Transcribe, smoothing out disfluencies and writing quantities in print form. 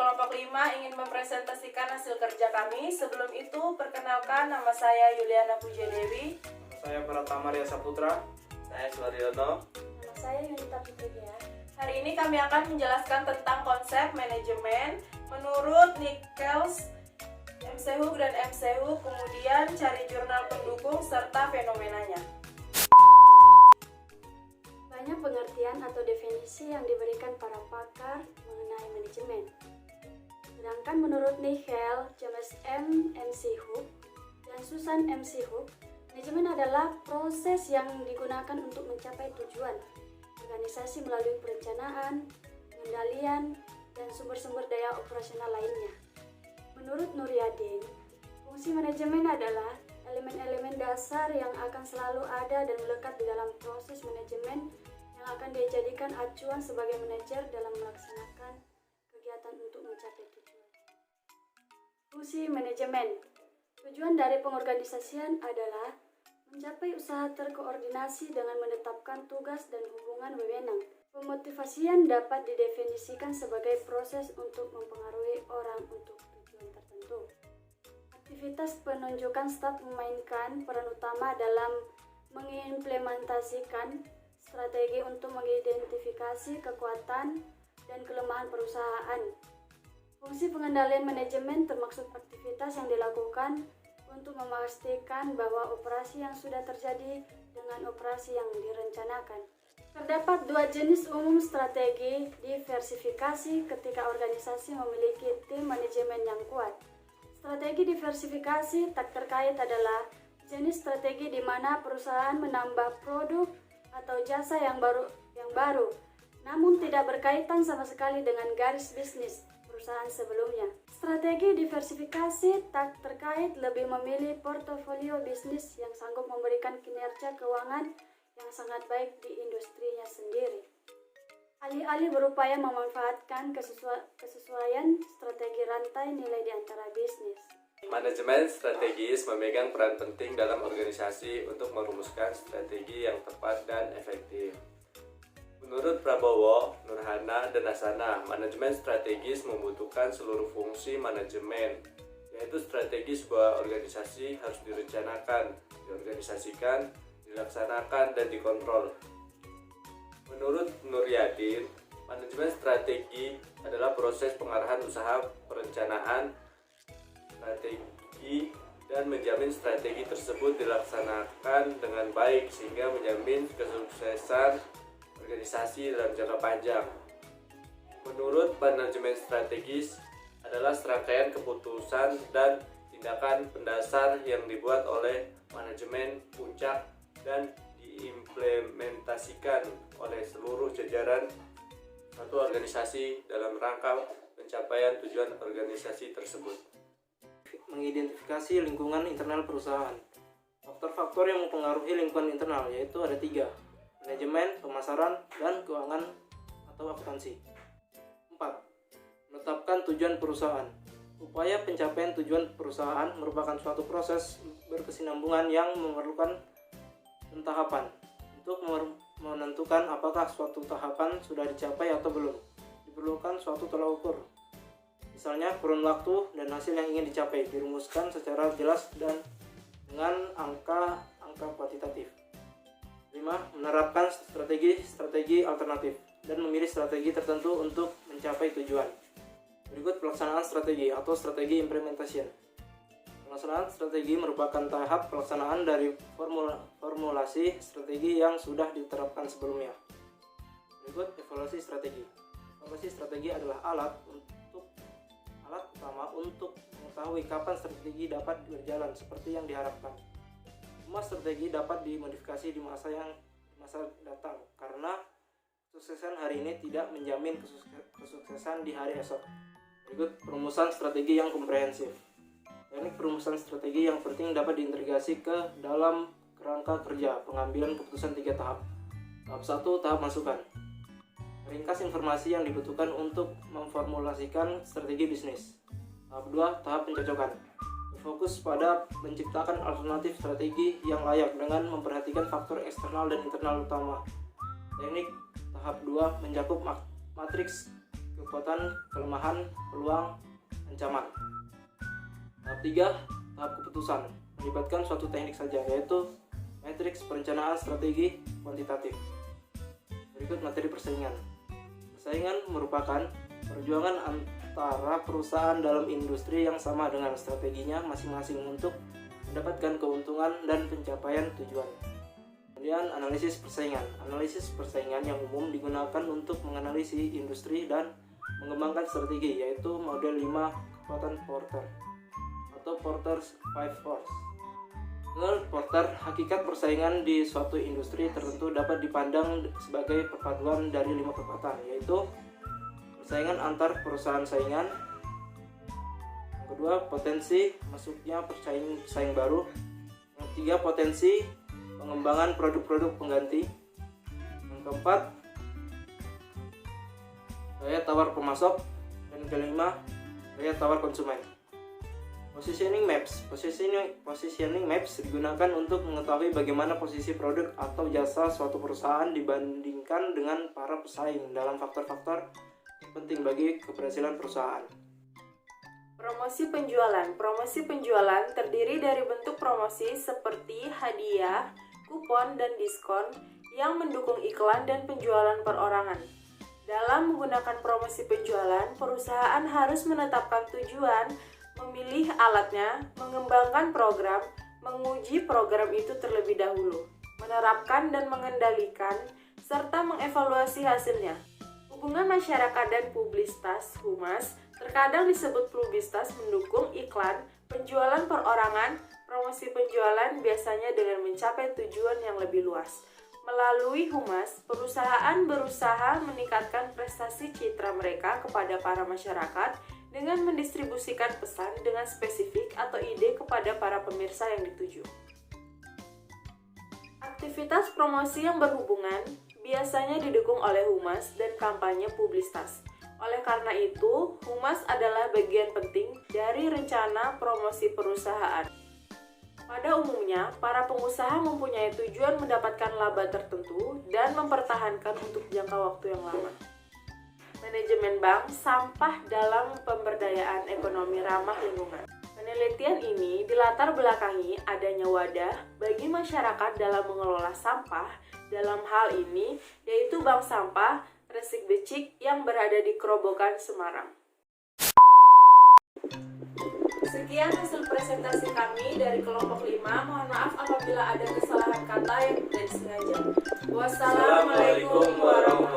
kelompok 5 ingin mempresentasikan hasil kerja kami. Sebelum itu, perkenalkan, nama saya Yuliana Pujadewi. Nama saya Pratama Ria Saputra. Saya Suwaryono. Nama saya Yunita Putria. Hari ini kami akan menjelaskan tentang konsep manajemen menurut Nichols, MC Hook dan MC Hook, kemudian cari jurnal pendukung serta fenomenanya. Banyak pengertian atau definisi yang diberikan para pakar mengenai manajemen. Sedangkan menurut Nichols, James MC Hook, dan Susan MC Hook, manajemen adalah proses yang digunakan untuk mencapai tujuan organisasi melalui perencanaan, pengendalian, dan sumber-sumber daya operasional lainnya. Menurut Nuryadin, fungsi manajemen adalah elemen-elemen dasar yang akan selalu ada dan melekat di dalam proses manajemen yang akan dijadikan acuan sebagai manajer dalam melaksanakan kegiatan untuk mencapai tujuan. Fungsi manajemen. Tujuan dari pengorganisasian adalah mencapai usaha terkoordinasi dengan menetapkan tugas dan hubungan wewenang. Pemotivasian dapat didefinisikan sebagai proses untuk mempengaruhi orang untuk tujuan tertentu. Aktivitas penunjukan staf memainkan peran utama dalam mengimplementasikan strategi untuk mengidentifikasi kekuatan dan kelemahan perusahaan. Fungsi pengendalian manajemen termaksud aktivitas yang dilakukan untuk memastikan bahwa operasi yang sudah terjadi dengan operasi yang direncanakan. Terdapat dua jenis umum strategi diversifikasi ketika organisasi memiliki tim manajemen yang kuat. Strategi diversifikasi tak terkait adalah jenis strategi di mana perusahaan menambah produk atau jasa yang baru, namun tidak berkaitan sama sekali dengan garis bisnis perusahaan sebelumnya. Strategi diversifikasi tak terkait lebih memilih portofolio bisnis yang sanggup memberikan kinerja keuangan yang sangat baik di industrinya sendiri. Alih-alih berupaya memanfaatkan kesesuaian strategi rantai nilai di antara bisnis. Manajemen strategis memegang peran penting dalam organisasi untuk merumuskan strategi yang tepat dan efektif. Menurut Prabowo, Nurhana, dan Asana, manajemen strategis membutuhkan seluruh fungsi manajemen, yaitu strategi sebuah organisasi harus direncanakan, diorganisasikan, dilaksanakan, dan dikontrol. Menurut Nuryadin, manajemen strategi adalah proses pengarahan usaha, perencanaan strategi, dan menjamin strategi tersebut dilaksanakan dengan baik sehingga menjamin kesuksesan organisasi dalam jangka panjang. Menurut manajemen strategis adalah serangkaian keputusan dan tindakan pendasar yang dibuat oleh manajemen puncak dan diimplementasikan oleh seluruh jajaran satu organisasi dalam rangka pencapaian tujuan organisasi tersebut. Mengidentifikasi lingkungan internal perusahaan. Faktor-faktor yang mempengaruhi lingkungan internal yaitu ada 3: manajemen, pemasaran, dan keuangan atau akuntansi. 4. Menetapkan tujuan perusahaan. Upaya pencapaian tujuan perusahaan merupakan suatu proses berkesinambungan yang memerlukan pentahapan untuk menentukan apakah suatu tahapan sudah dicapai atau belum. Diperlukan suatu tolak ukur. Misalnya, kurun waktu dan hasil yang ingin dicapai dirumuskan secara jelas dan dengan angka kuantitatif. 5. Menerapkan strategi alternatif dan memilih strategi tertentu untuk mencapai tujuan. Berikut pelaksanaan strategi atau strategi implementation. Pelaksanaan strategi merupakan tahap pelaksanaan dari formulasi strategi yang sudah diterapkan sebelumnya. Berikut evaluasi strategi. Evaluasi strategi adalah alat utama untuk mengetahui kapan strategi dapat berjalan seperti yang diharapkan. Semua strategi dapat dimodifikasi di masa datang karena kesuksesan hari ini tidak menjamin kesuksesan di hari esok. Berikut perumusan strategi yang komprehensif. Teknik perumusan strategi yang penting dapat diintegrasi ke dalam kerangka kerja pengambilan keputusan 3 tahap. Tahap 1, tahap masukan. Ringkas informasi yang dibutuhkan untuk memformulasikan strategi bisnis. Tahap 2, tahap pencocokan. Fokus pada menciptakan alternatif strategi yang layak dengan memperhatikan faktor eksternal dan internal utama. Teknik tahap 2 mencakup matriks kekuatan, kelemahan, peluang, ancaman. Tahap 3, tahap keputusan, melibatkan suatu teknik saja, yaitu matriks perencanaan strategi kuantitatif. Berikut materi persaingan. Persaingan merupakan perjuangan antara perusahaan dalam industri yang sama dengan strateginya masing-masing untuk mendapatkan keuntungan dan pencapaian tujuan. Kemudian analisis persaingan. Analisis persaingan yang umum digunakan untuk menganalisis industri dan mengembangkan strategi, yaitu model 5 kekuatan Porter atau Porter's 5 Force. Menurut Porter, hakikat persaingan di suatu industri tertentu dapat dipandang sebagai perpaduan dari 5 kekuatan, yaitu persaingan antar perusahaan saingan. Yang kedua, potensi masuknya pesaing baru. Yang ketiga, potensi pengembangan produk-produk pengganti. Yang keempat, daya tawar pemasok. Dan kelima, daya tawar konsumen. Positioning maps digunakan untuk mengetahui bagaimana posisi produk atau jasa suatu perusahaan dibandingkan dengan para pesaing dalam faktor-faktor penting bagi keberhasilan perusahaan. Promosi penjualan. Promosi penjualan terdiri dari bentuk promosi seperti hadiah, kupon, dan diskon yang mendukung iklan dan penjualan perorangan. Dalam menggunakan promosi penjualan, perusahaan harus menetapkan tujuan, memilih alatnya, mengembangkan program, menguji program itu terlebih dahulu, menerapkan dan mengendalikan, serta mengevaluasi hasilnya. Hubungan masyarakat dan publisitas (Humas) terkadang disebut publisitas mendukung iklan, penjualan perorangan. Promosi penjualan biasanya dengan mencapai tujuan yang lebih luas. Melalui Humas, perusahaan berusaha meningkatkan prestasi citra mereka kepada para masyarakat dengan mendistribusikan pesan dengan spesifik atau ide kepada para pemirsa yang dituju. Aktivitas promosi yang berhubungan biasanya didukung oleh Humas dan kampanye publisitas. Oleh karena itu, Humas adalah bagian penting dari rencana promosi perusahaan. Pada umumnya, para pengusaha mempunyai tujuan mendapatkan laba tertentu dan mempertahankan untuk jangka waktu yang lama. Manajemen bank sampah dalam pemberdayaan ekonomi ramah lingkungan. Penelitian ini dilatar belakangi adanya wadah bagi masyarakat dalam mengelola sampah. Dalam hal ini, yaitu Bank Sampah Resik Becik yang berada di Kerobokan, Semarang. Sekian hasil presentasi kami dari kelompok 5. Mohon maaf apabila ada kesalahan kata yang tidak disengaja. Wassalamualaikum warahmatullahi wabarakatuh.